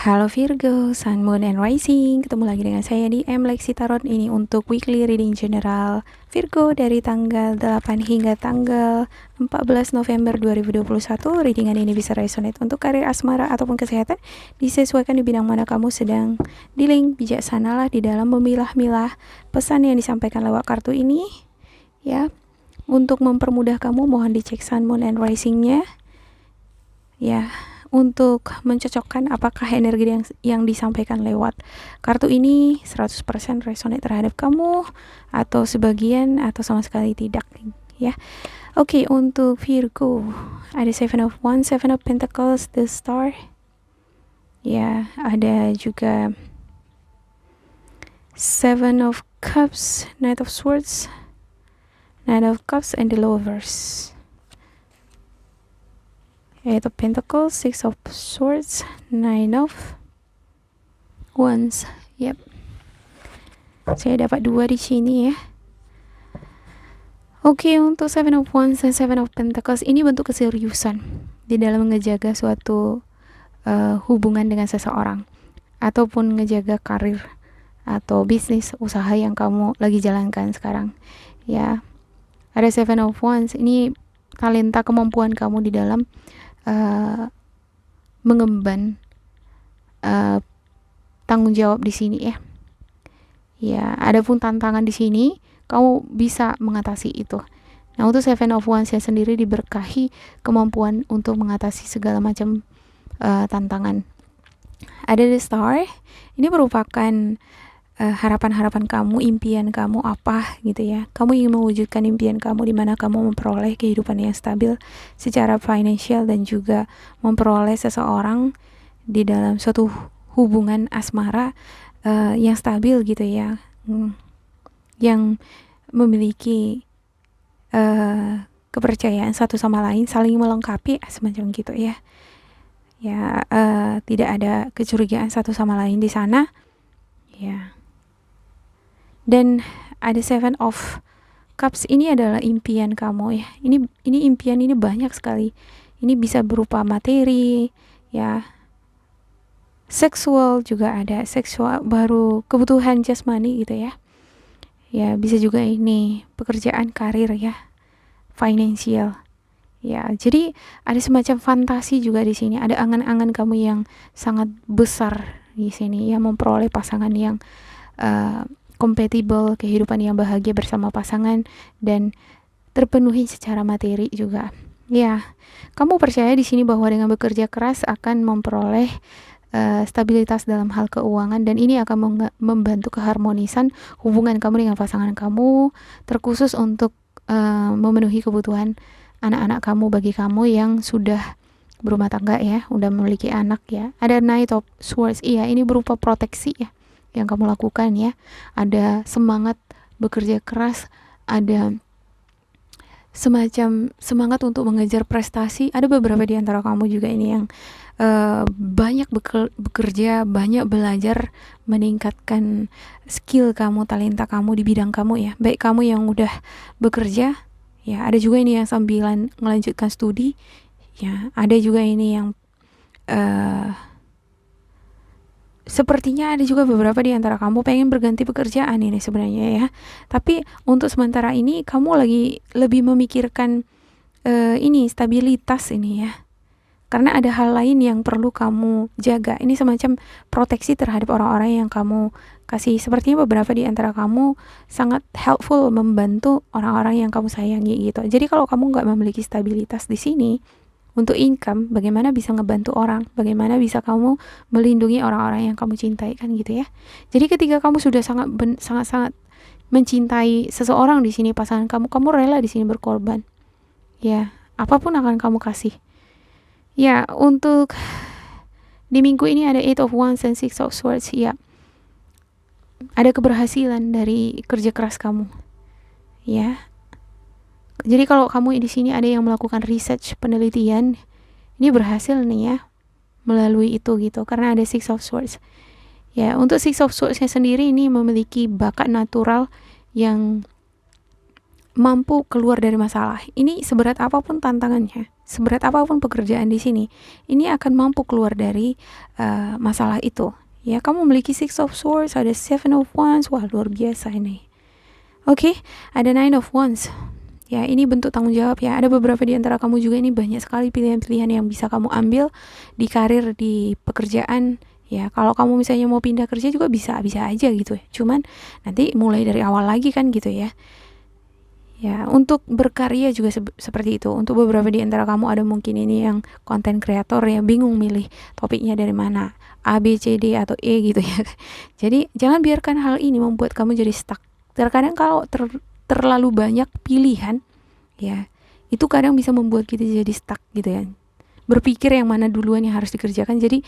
Halo Virgo, Sun, Moon, and Rising. Ketemu lagi dengan saya di Lexi Tarot. Ini untuk weekly reading general Virgo dari tanggal 8 hingga tanggal 14 November 2021. Readingan ini bisa resonate untuk karir, asmara, ataupun kesehatan. Disesuaikan di bidang mana kamu sedang dealing. Bijaksanalah di dalam memilah-milah pesan yang disampaikan lewat kartu ini. Ya, untuk mempermudah kamu, mohon dicek Sun, Moon, and Rising-nya. Ya, untuk mencocokkan apakah energi yang disampaikan lewat kartu ini 100% resonate terhadap kamu atau sebagian atau sama sekali tidak, ya. Oke, untuk Virgo ada Seven of Wands, Seven of Pentacles, the Star. Ya, ada juga Seven of Cups, Knight of Swords, Knight of Cups, and the Lovers. Eight of Pentacles, Six of Swords, Nine of Wands. Yep. Saya dapat 2 di sini, ya. Oke, untuk Seven of Wands dan Seven of Pentacles ini bentuk keseriusan di dalam ngejaga suatu hubungan dengan seseorang ataupun ngejaga karir atau bisnis usaha yang kamu lagi jalankan sekarang. Ya. Ada Seven of Wands, ini talenta kemampuan kamu di dalam mengemban tanggung jawab di sini, ya. Ya, adapun tantangan di sini kamu bisa mengatasi itu. Nah, untuk Seven of Wands ya sendiri diberkahi kemampuan untuk mengatasi segala macam tantangan. Ada the Star, ini merupakan harapan-harapan kamu, impian kamu apa gitu, ya. Kamu ingin mewujudkan impian kamu di mana kamu memperoleh kehidupan yang stabil secara finansial dan juga memperoleh seseorang di dalam suatu hubungan asmara yang stabil gitu, ya. Yang memiliki kepercayaan satu sama lain, saling melengkapi semacam gitu, ya. Ya, tidak ada kecurigaan satu sama lain di sana. Ya. Dan ada Seven of Cups, ini adalah impian kamu, ya. Ini impian ini banyak sekali. Ini bisa berupa materi, ya. Seksual juga ada, seksual baru kebutuhan jasmani gitu, ya. Ya, bisa juga ini pekerjaan, karir, ya. Financial. Ya, jadi ada semacam fantasi juga di sini. Ada angan-angan kamu yang sangat besar di sini, ya, memperoleh pasangan yang compatible, kehidupan yang bahagia bersama pasangan dan terpenuhi secara materi juga. Ya, kamu percaya di sini bahwa dengan bekerja keras akan memperoleh stabilitas dalam hal keuangan, dan ini akan membantu keharmonisan hubungan kamu dengan pasangan kamu, terkhusus untuk memenuhi kebutuhan anak-anak kamu bagi kamu yang sudah berumah tangga, ya, udah memiliki anak, ya. Ada Knight of Swords, iya, ini berupa proteksi, ya, yang kamu lakukan, ya. Ada semangat bekerja keras, ada semacam semangat untuk mengejar prestasi. Ada beberapa di antara kamu juga ini yang banyak bekerja, banyak belajar, meningkatkan skill kamu, talenta kamu di bidang kamu, ya. Baik kamu yang udah bekerja, ya, ada juga ini yang sambilan melanjutkan studi, ya. Ada juga ini yang sepertinya ada juga beberapa di antara kamu pengen berganti pekerjaan ini sebenarnya, ya. Tapi untuk sementara ini kamu lagi lebih memikirkan ini stabilitas ini, ya. Karena ada hal lain yang perlu kamu jaga. Ini semacam proteksi terhadap orang-orang yang kamu kasih. Sepertinya beberapa di antara kamu sangat helpful, membantu orang-orang yang kamu sayangi gitu. Jadi kalau kamu nggak memiliki stabilitas di sini untuk income, bagaimana bisa ngebantu orang? Bagaimana bisa kamu melindungi orang-orang yang kamu cintai, kan gitu, ya. Jadi ketika kamu sudah sangat mencintai seseorang di sini, pasangan kamu rela di sini berkorban. Ya, apapun akan kamu kasih. Ya, untuk di minggu ini ada Eight of Wands dan Six of Swords, ya. Ada keberhasilan dari kerja keras kamu, ya. Jadi kalau kamu di sini ada yang melakukan research, penelitian, ini berhasil nih, ya, melalui itu gitu, karena ada Six of Swords. Ya, untuk Six of Swords-nya sendiri ini memiliki bakat natural yang mampu keluar dari masalah. Ini seberat apapun tantangannya, seberat apapun pekerjaan di sini, ini akan mampu keluar dari masalah itu. Ya, kamu memiliki Six of Swords, ada Seven of Wands, wah luar biasa ini. Oke, ada Nine of Wands. Ya, ini bentuk tanggung jawab ya. Ada beberapa di antara kamu juga ini banyak sekali pilihan-pilihan yang bisa kamu ambil di karir, di pekerjaan. Ya, kalau kamu misalnya mau pindah kerja juga bisa aja gitu ya. Cuman nanti mulai dari awal lagi kan gitu ya. Ya, untuk berkarya juga seperti itu. Untuk beberapa di antara kamu ada mungkin ini yang konten kreator yang bingung milih topiknya dari mana. A, B, C, D, atau E gitu ya. Jadi, jangan biarkan hal ini membuat kamu jadi stuck. Terkadang kalau terlalu banyak pilihan, ya, itu kadang bisa membuat kita jadi stuck gitu ya. Berpikir yang mana duluan yang harus dikerjakan. Jadi,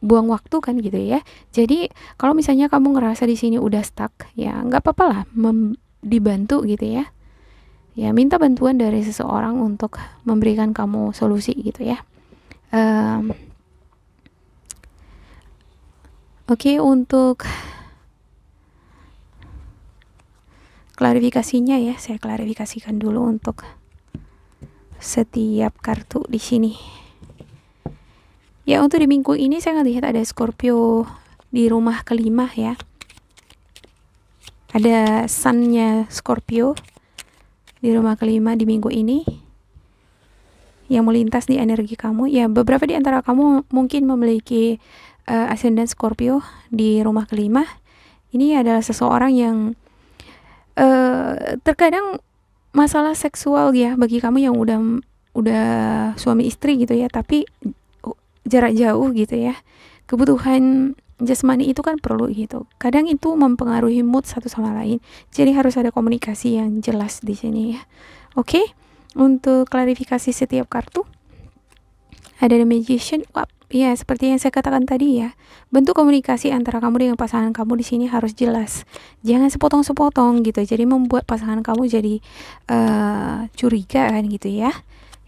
buang waktu kan gitu ya. Jadi, kalau misalnya kamu ngerasa di sini udah stuck, ya nggak apa-apa lah dibantu gitu ya. Ya, minta bantuan dari seseorang untuk memberikan kamu solusi gitu ya. Oke, untuk klarifikasinya ya, saya klarifikasikan dulu untuk setiap kartu di sini. Ya, untuk di minggu ini saya ngelihat ada Scorpio di rumah kelima ya. Ada sun-nya Scorpio di rumah kelima di minggu ini yang melintas di energi kamu. Ya, beberapa di antara kamu mungkin memiliki ascendant Scorpio di rumah kelima. Ini adalah seseorang yang terkadang masalah seksual ya bagi kamu yang udah suami istri gitu ya, tapi jarak jauh gitu ya. Kebutuhan jasmani itu kan perlu gitu. Kadang itu mempengaruhi mood satu sama lain. Jadi harus ada komunikasi yang jelas di sini ya. Oke. Untuk klarifikasi setiap kartu ada The Magician. Wah, ya seperti yang saya katakan tadi ya. Bentuk komunikasi antara kamu dengan pasangan kamu di sini harus jelas. Jangan sepotong-sepotong gitu. Jadi membuat pasangan kamu jadi curiga kan gitu ya.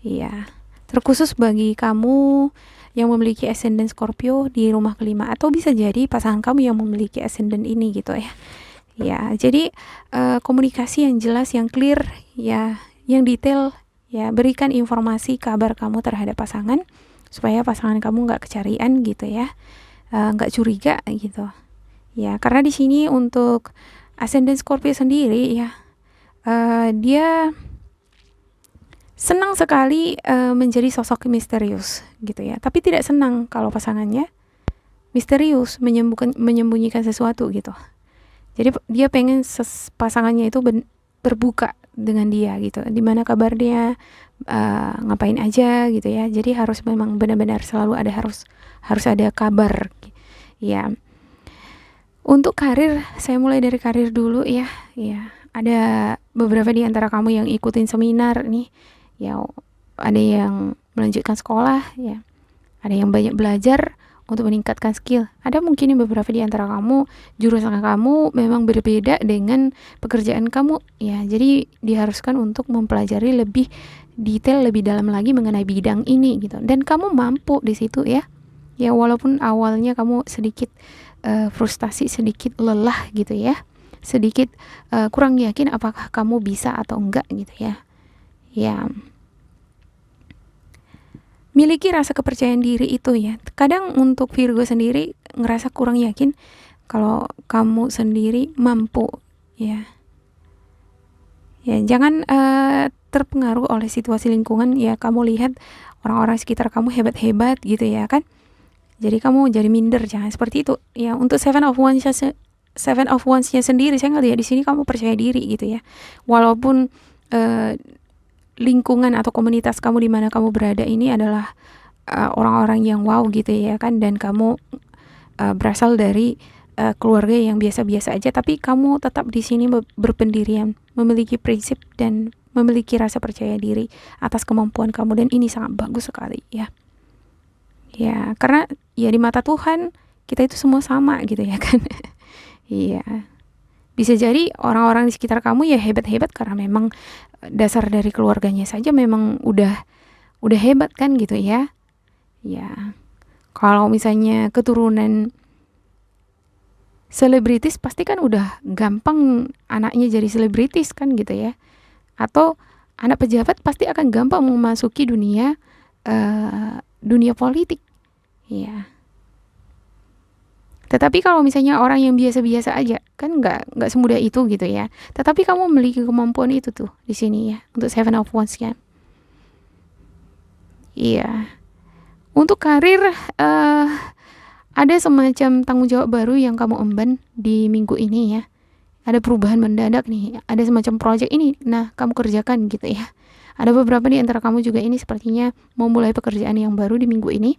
Iya. Terkhusus bagi kamu yang memiliki ascendant Scorpio di rumah kelima, atau bisa jadi pasangan kamu yang memiliki ascendant ini gitu ya. Ya, jadi komunikasi yang jelas, yang clear ya, yang detail ya, berikan informasi kabar kamu terhadap pasangan supaya pasangan kamu nggak kecarian gitu ya, nggak curiga gitu ya. Karena di sini untuk ascendant Scorpio sendiri ya, dia senang sekali menjadi sosok misterius gitu ya, tapi tidak senang kalau pasangannya misterius, menyembunyikan sesuatu gitu. Jadi dia pengen pasangannya itu terbuka dengan dia gitu. Dimana kabar dia, ngapain aja gitu ya. Jadi harus memang benar-benar selalu harus ada kabar. Ya. Untuk karir, saya mulai dari karir dulu ya. Ya, ada beberapa di antara kamu yang ikutin seminar nih. Ya, ada yang melanjutkan sekolah ya. Ada yang banyak belajar untuk meningkatkan skill. Ada mungkin beberapa di antara kamu, jurusan kamu memang berbeda dengan pekerjaan kamu ya. Jadi diharuskan untuk mempelajari lebih detail, lebih dalam lagi mengenai bidang ini gitu. Dan kamu mampu di situ ya. Ya, walaupun awalnya kamu sedikit frustasi, sedikit lelah gitu ya. Sedikit kurang yakin apakah kamu bisa atau enggak gitu ya. Ya. Miliki rasa kepercayaan diri itu ya. Kadang untuk Virgo sendiri ngerasa kurang yakin kalau kamu sendiri mampu ya. Ya, jangan terpengaruh oleh situasi lingkungan ya. Kamu lihat orang-orang sekitar kamu hebat-hebat gitu ya kan. Jadi kamu jadi minder, jangan seperti itu. Ya, untuk Seven of Wands-nya sendiri saya ngelihat di sini kamu percaya diri gitu ya. Walaupun lingkungan atau komunitas kamu di mana kamu berada ini adalah orang-orang yang wow gitu ya kan, dan kamu berasal dari keluarga yang biasa-biasa aja, tapi kamu tetap di sini berpendirian, memiliki prinsip dan memiliki rasa percaya diri atas kemampuan kamu, dan ini sangat bagus sekali ya. Ya, karena ya di mata Tuhan kita itu semua sama gitu ya kan. Iya. Bisa jadi orang-orang di sekitar kamu ya hebat-hebat karena memang dasar dari keluarganya saja memang udah hebat kan gitu ya. Ya. Kalau misalnya keturunan selebritis pasti kan udah gampang anaknya jadi selebritis kan gitu ya. Atau anak pejabat pasti akan gampang memasuki dunia politik. Ya. Tetapi kalau misalnya orang yang biasa-biasa aja, kan nggak semudah itu gitu ya. Tetapi kamu memiliki kemampuan itu tuh di sini ya, untuk Seven of Wands kan. Iya. Untuk karir, ada semacam tanggung jawab baru yang kamu emban di minggu ini ya. Ada perubahan mendadak nih, ada semacam project ini, nah kamu kerjakan gitu ya. Ada beberapa di antara kamu juga ini sepertinya mau mulai pekerjaan yang baru di minggu ini.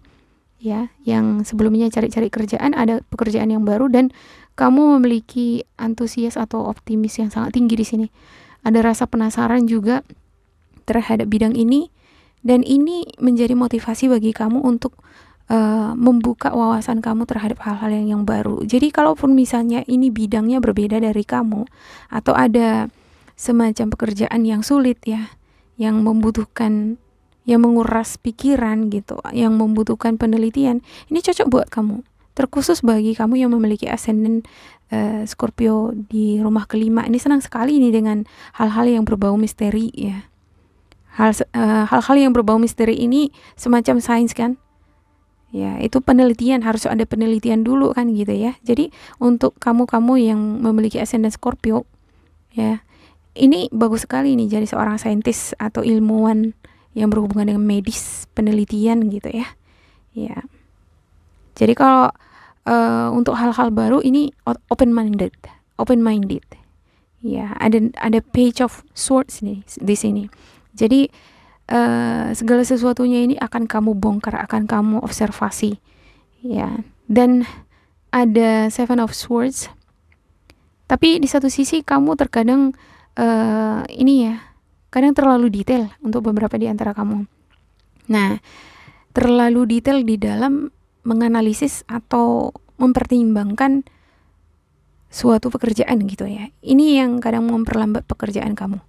Ya, yang sebelumnya cari-cari kerjaan, ada pekerjaan yang baru dan kamu memiliki antusias atau optimis yang sangat tinggi di sini. Ada rasa penasaran juga terhadap bidang ini dan ini menjadi motivasi bagi kamu untuk membuka wawasan kamu terhadap hal-hal yang baru. Jadi kalaupun misalnya ini bidangnya berbeda dari kamu atau ada semacam pekerjaan yang sulit ya, yang membutuhkan, yang menguras pikiran gitu, yang membutuhkan penelitian, ini cocok buat kamu. Terkhusus bagi kamu yang memiliki ascendant Scorpio di rumah kelima. Ini senang sekali ini dengan hal-hal yang berbau misteri ya. Hal-hal yang berbau misteri ini semacam sains kan. Ya, itu penelitian, harus ada penelitian dulu kan gitu ya. Jadi untuk kamu-kamu yang memiliki ascendant Scorpio ya, ini bagus sekali nih jadi seorang saintis atau ilmuwan yang berhubungan dengan medis, penelitian gitu ya. Ya. Jadi kalau untuk hal-hal baru ini open minded. Ya, ada page of swords nih di sini. Jadi segala sesuatunya ini akan kamu bongkar, akan kamu observasi. Ya. Dan ada Seven of Swords. Tapi di satu sisi kamu terkadang ini ya, kadang terlalu detail untuk beberapa di antara kamu. Nah, terlalu detail di dalam menganalisis atau mempertimbangkan suatu pekerjaan gitu ya. Ini yang kadang memperlambat pekerjaan kamu.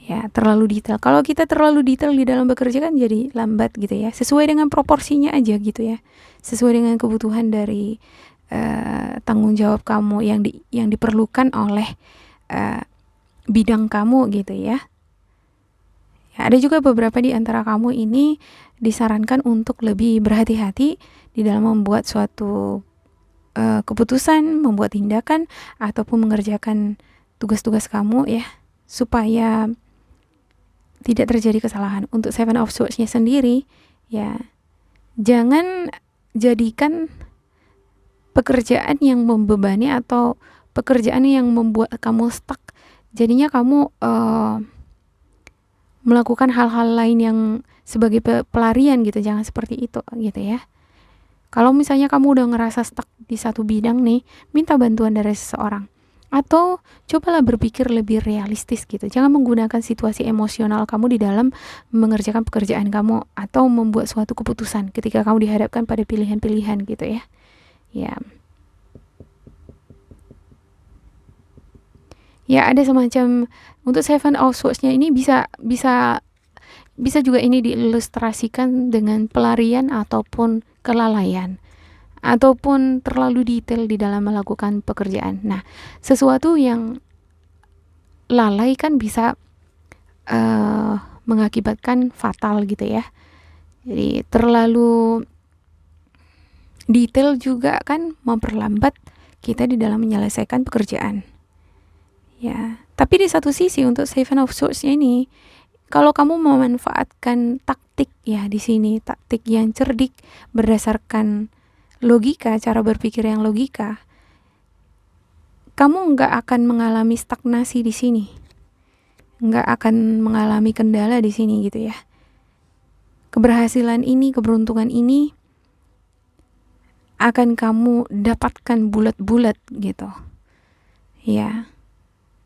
Ya, terlalu detail. Kalau kita terlalu detail di dalam bekerja kan jadi lambat gitu ya. Sesuai dengan proporsinya aja gitu ya. Sesuai dengan kebutuhan dari tanggung jawab kamu yang diperlukan oleh bidang kamu gitu ya. Ada juga beberapa di antara kamu ini disarankan untuk lebih berhati-hati di dalam membuat suatu keputusan, membuat tindakan, ataupun mengerjakan tugas-tugas kamu ya, supaya tidak terjadi kesalahan. Untuk Seven of Swords-nya sendiri, ya, jangan jadikan pekerjaan yang membebani atau pekerjaan yang membuat kamu stuck. Jadinya kamu melakukan hal-hal lain yang sebagai pelarian gitu, jangan seperti itu gitu ya. Kalau misalnya kamu udah ngerasa stuck di satu bidang nih, minta bantuan dari seseorang. Atau cobalah berpikir lebih realistis gitu. Jangan menggunakan situasi emosional kamu di dalam mengerjakan pekerjaan kamu atau membuat suatu keputusan ketika kamu dihadapkan pada pilihan-pilihan gitu ya. Ya. Ya, ada semacam untuk Seven of Swords-nya ini bisa juga ini diilustrasikan dengan pelarian ataupun kelalaian ataupun terlalu detail di dalam melakukan pekerjaan. Nah, sesuatu yang lalai kan bisa mengakibatkan fatal gitu ya. Jadi terlalu detail juga kan memperlambat kita di dalam menyelesaikan pekerjaan. Ya, tapi di satu sisi untuk Seven of Swords ini, kalau kamu memanfaatkan taktik ya di sini, taktik yang cerdik berdasarkan logika, cara berpikir yang logika, kamu nggak akan mengalami stagnasi di sini, nggak akan mengalami kendala di sini gitu ya. Keberhasilan ini, keberuntungan ini akan kamu dapatkan bulat-bulat gitu. Ya.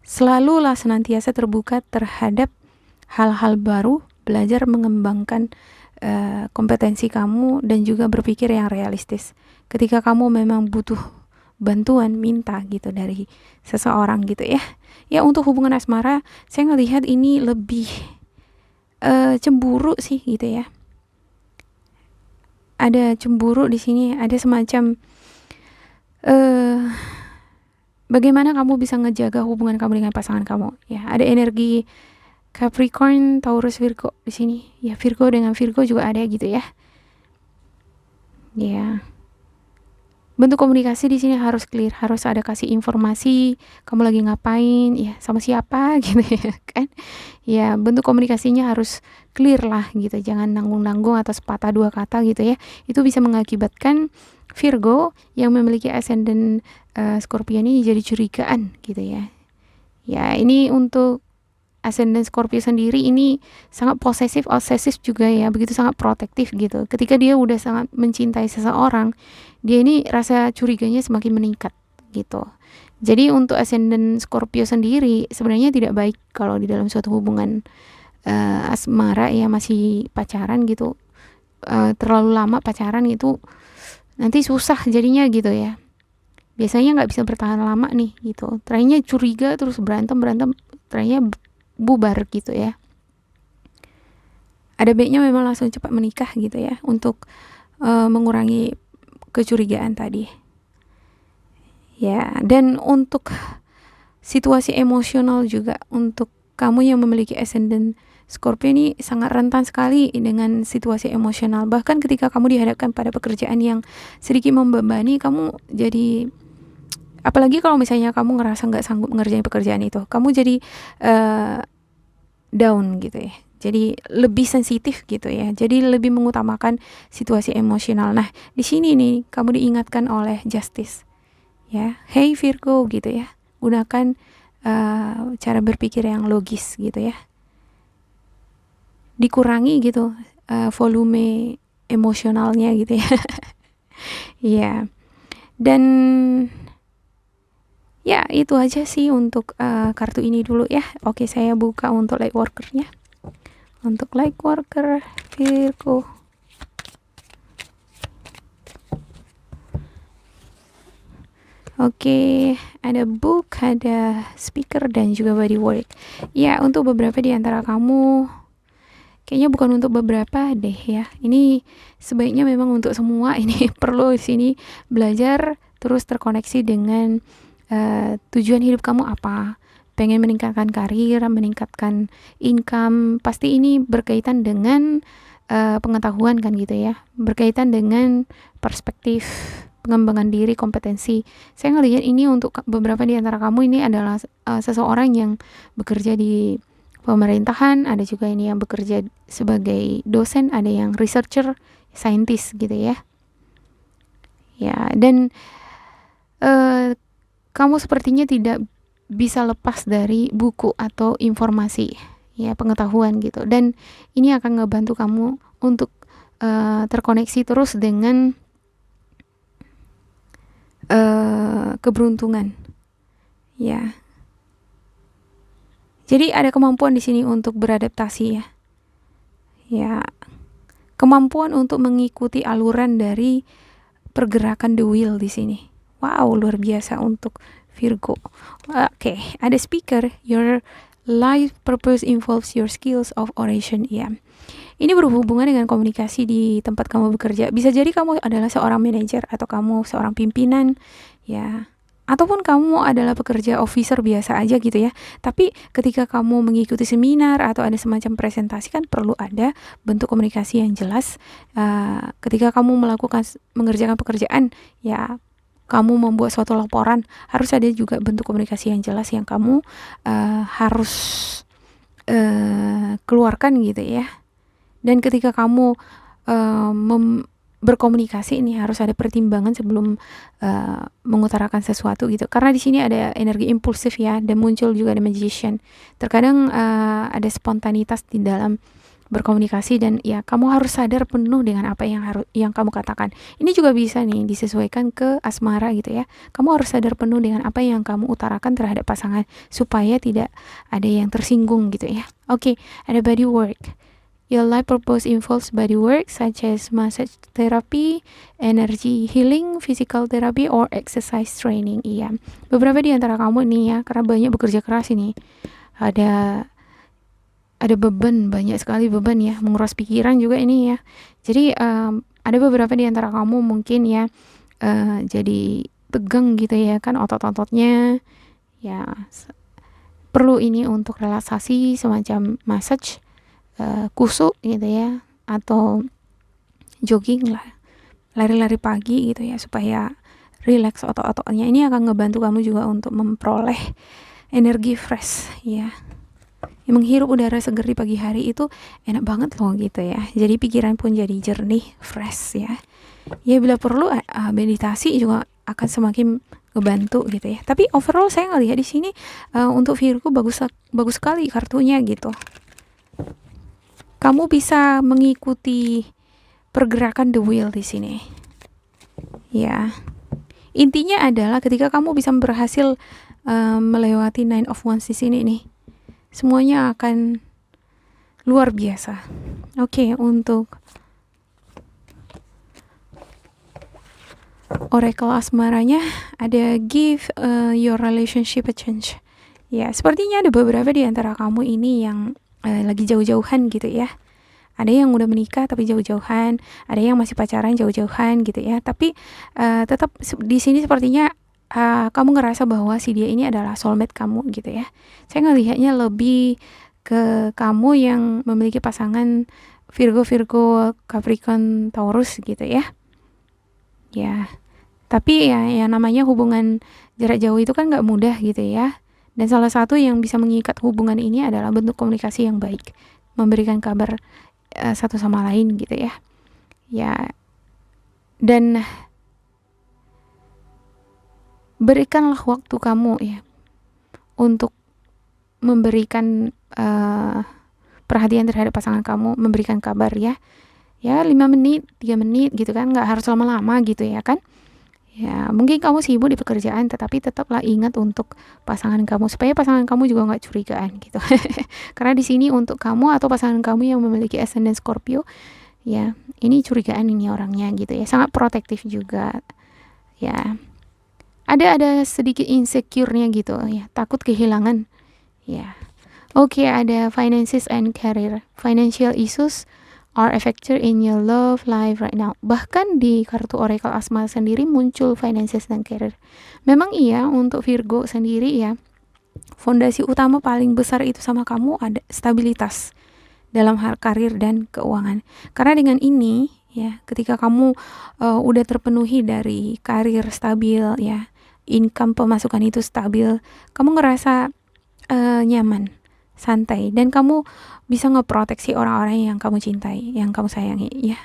Selalulah senantiasa terbuka terhadap hal-hal baru, belajar mengembangkan kompetensi kamu dan juga berpikir yang realistis. Ketika kamu memang butuh bantuan, minta gitu dari seseorang gitu ya. Ya, untuk hubungan asmara, saya ngelihat ini lebih cemburu sih gitu ya. Ada cemburu di sini, ada semacam bagaimana kamu bisa ngejaga hubungan kamu dengan pasangan kamu ya. Ada energi Capricorn, Taurus, Virgo di sini. Ya, Virgo dengan Virgo juga ada gitu ya. Ya. Bentuk komunikasi di sini harus clear, harus ada kasih informasi, kamu lagi ngapain, ya sama siapa gitu ya kan. Ya, bentuk komunikasinya harus clear lah gitu. Jangan nanggung-nanggung atau sepatah dua kata gitu ya. Itu bisa mengakibatkan Virgo yang memiliki ascendant Scorpio ini jadi curigaan gitu ya. Ya, ini untuk ascendant Scorpio sendiri ini sangat posesif, obsesif juga ya, begitu sangat protektif gitu. Ketika dia udah sangat mencintai seseorang, dia ini rasa curiganya semakin meningkat gitu. Jadi untuk ascendant Scorpio sendiri sebenarnya tidak baik kalau di dalam suatu hubungan asmara ya, masih pacaran gitu, terlalu lama pacaran itu nanti susah jadinya gitu ya. Biasanya nggak bisa bertahan lama nih gitu. Terakhirnya curiga terus berantem, terakhirnya bubar gitu ya. Ada baiknya memang langsung cepat menikah gitu ya, untuk mengurangi kecurigaan tadi. Ya, dan untuk situasi emosional juga untuk kamu yang memiliki ascendant Scorpio ini sangat rentan sekali dengan situasi emosional. Bahkan ketika kamu dihadapkan pada pekerjaan yang sedikit membebani, kamu jadi, apalagi kalau misalnya kamu ngerasa nggak sanggup ngerjain pekerjaan itu, kamu jadi down gitu ya. Jadi lebih sensitif gitu ya. Jadi lebih mengutamakan situasi emosional. Nah, di sini nih kamu diingatkan oleh Justice. Ya, hey Virgo gitu ya. Gunakan cara berpikir yang logis gitu ya. Dikurangi gitu volume emosionalnya gitu ya. Iya. Dan ya itu aja sih untuk kartu ini dulu ya. Oke, saya buka untuk light workernya. Untuk light worker Virgo. Oke, ada book, ada speaker, dan juga body work. Ya, untuk beberapa di antara kamu, kayaknya bukan untuk beberapa deh ya. Ini sebaiknya memang untuk semua. Ini perlu di sini belajar terus terkoneksi dengan tujuan hidup kamu apa. Pengen meningkatkan karir, meningkatkan income, pasti ini berkaitan dengan pengetahuan kan gitu ya. Berkaitan dengan perspektif, pengembangan diri, kompetensi. Saya ngelihat ini untuk beberapa di antara kamu ini adalah seseorang yang bekerja di pemerintahan, ada juga ini yang bekerja sebagai dosen, ada yang researcher, scientist gitu ya. Ya, dan kamu sepertinya tidak bisa lepas dari buku atau informasi ya, pengetahuan gitu. Dan ini akan ngebantu kamu untuk terkoneksi terus dengan keberuntungan. Ya. Jadi ada kemampuan di sini untuk beradaptasi ya. Ya. Kemampuan untuk mengikuti aluran dari pergerakan the wheel di sini. Wow, luar biasa untuk Virgo. Oke, ada speaker. Your life purpose involves your skills of oration. Ya. Ini berhubungan dengan komunikasi di tempat kamu bekerja. Bisa jadi kamu adalah seorang manajer atau kamu seorang pimpinan, ya. Ataupun kamu adalah pekerja officer biasa aja gitu ya. Tapi ketika kamu mengikuti seminar atau ada semacam presentasi, kan perlu ada bentuk komunikasi yang jelas. Ketika kamu mengerjakan pekerjaan, ya kamu membuat suatu laporan, harus ada juga bentuk komunikasi yang jelas yang kamu harus keluarkan gitu ya. Dan ketika kamu berkomunikasi, ini harus ada pertimbangan sebelum mengutarakan sesuatu gitu. Karena di sini ada energi impulsif ya, dan muncul juga ada magician. Terkadang ada spontanitas di dalam berkomunikasi, dan ya kamu harus sadar penuh dengan apa yang kamu katakan. Ini juga bisa nih disesuaikan ke asmara gitu ya. Kamu harus sadar penuh dengan apa yang kamu utarakan terhadap pasangan supaya tidak ada yang tersinggung gitu ya. Oke, ada body work. Your life purpose involves body work such as massage therapy, energy healing, physical therapy, or exercise training. Iya, beberapa di antara kamu nih ya, karena banyak bekerja keras ini, ada beban, banyak sekali beban ya, menguras pikiran juga ini ya. Jadi ada beberapa di antara kamu mungkin ya jadi tegang gitu ya kan, otot-ototnya ya, perlu ini untuk relaksasi semacam massage, kusuk gitu ya, atau jogging lah, lari-lari pagi gitu ya, supaya relax otot-ototnya. Ini akan ngebantu kamu juga untuk memperoleh energi fresh ya. Menghirup udara segar di pagi hari itu enak banget loh gitu ya. Jadi pikiran pun jadi jernih, fresh ya. Ya bila perlu meditasi juga akan semakin ngebantu gitu ya. Tapi overall saya ngelihat di sini untuk Virgo bagus sekali kartunya gitu. Kamu bisa mengikuti pergerakan the wheel di sini. Ya. Intinya adalah ketika kamu bisa berhasil melewati Nine of Wands di sini nih, semuanya akan luar biasa. Oke, untuk oracle asmaranya ada give your relationship a chance. Ya, sepertinya ada beberapa di antara kamu ini yang lagi jauh-jauhan gitu ya. Ada yang udah menikah tapi jauh-jauhan, ada yang masih pacaran jauh-jauhan gitu ya. Tapi tetap di sini sepertinya kamu ngerasa bahwa si dia ini adalah soulmate kamu gitu ya. Saya ngelihatnya lebih ke kamu yang memiliki pasangan Virgo, Capricorn, Taurus gitu ya. Ya, tapi ya yang namanya hubungan jarak jauh itu kan nggak mudah gitu ya. Dan salah satu yang bisa mengikat hubungan ini adalah bentuk komunikasi yang baik, memberikan kabar satu sama lain gitu ya. Ya, dan berikanlah waktu kamu ya untuk memberikan perhatian terhadap pasangan kamu, memberikan kabar ya. Ya 5 menit, 3 menit gitu kan, nggak harus lama-lama gitu ya kan. Ya mungkin kamu sibuk di pekerjaan, tetapi tetaplah ingat untuk pasangan kamu, supaya pasangan kamu juga nggak curigaan gitu. Karena di sini untuk kamu atau pasangan kamu yang memiliki ascendant Scorpio, ya ini curigaan ini orangnya gitu ya, sangat protektif juga ya. Ada sedikit insecure-nya gitu ya, takut kehilangan ya. Oke, ada finances and career. Financial issues are a factor in your love life right now. Bahkan di kartu Oracle Asma sendiri muncul finances dan career. Memang iya, untuk Virgo sendiri ya, fondasi utama paling besar itu sama kamu ada stabilitas dalam hal karir dan keuangan. Karena dengan ini ya, ketika kamu udah terpenuhi dari karir stabil ya, income pemasukan itu stabil, kamu ngerasa nyaman, santai, dan kamu bisa ngeproteksi orang-orang yang kamu cintai, yang kamu sayangi ya.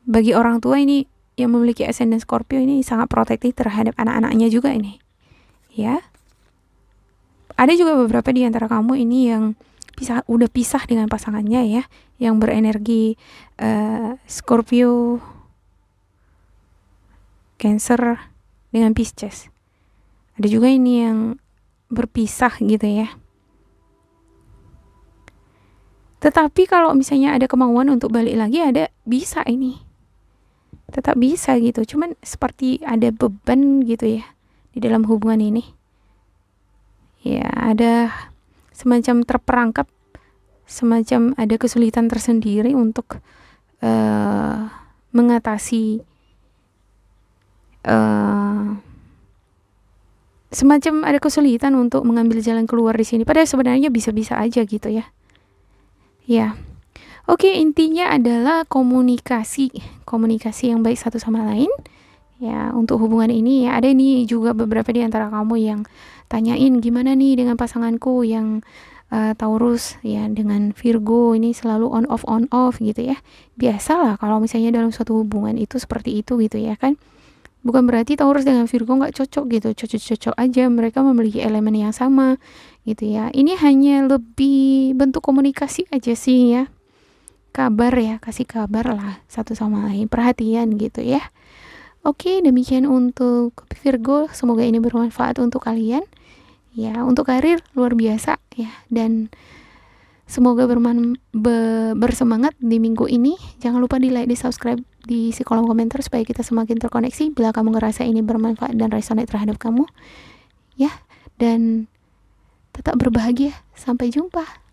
Bagi orang tua ini yang memiliki ascendant Scorpio ini sangat protektif terhadap anak-anaknya juga ini ya. Ada juga beberapa di antara kamu ini yang udah pisah dengan pasangannya ya, yang berenergi Scorpio, Cancer dengan Pisces. Ada juga ini yang berpisah gitu ya. Tetapi kalau misalnya ada kemauan untuk balik lagi, ada bisa ini. Tetap bisa gitu. Cuman seperti ada beban gitu ya di dalam hubungan ini. Ya, ada semacam terperangkap, semacam ada kesulitan tersendiri untuk mengatasi semacam ada kesulitan untuk mengambil jalan keluar di sini. Padahal sebenarnya bisa-bisa aja gitu ya. Ya, oke, intinya adalah komunikasi yang baik satu sama lain. Ya, untuk hubungan ini ya, ada ini juga beberapa di antara kamu yang tanyain gimana nih dengan pasanganku yang Taurus ya, dengan Virgo ini selalu on off gitu ya. Biasalah kalau misalnya dalam suatu hubungan itu seperti itu gitu ya kan. Bukan berarti Taurus dengan Virgo nggak cocok gitu, cocok aja, mereka memiliki elemen yang sama gitu ya. Ini hanya lebih bentuk komunikasi aja sih ya, kabar ya, kasih kabar lah satu sama lain, perhatian gitu ya. Oke, demikian untuk Virgo, semoga ini bermanfaat untuk kalian ya. Untuk karir luar biasa ya, dan semoga bersemangat di minggu ini. Jangan lupa di like, di subscribe, di kolom komentar supaya kita semakin terkoneksi bila kamu ngerasa ini bermanfaat dan resonate terhadap kamu ya. Dan tetap berbahagia, sampai jumpa.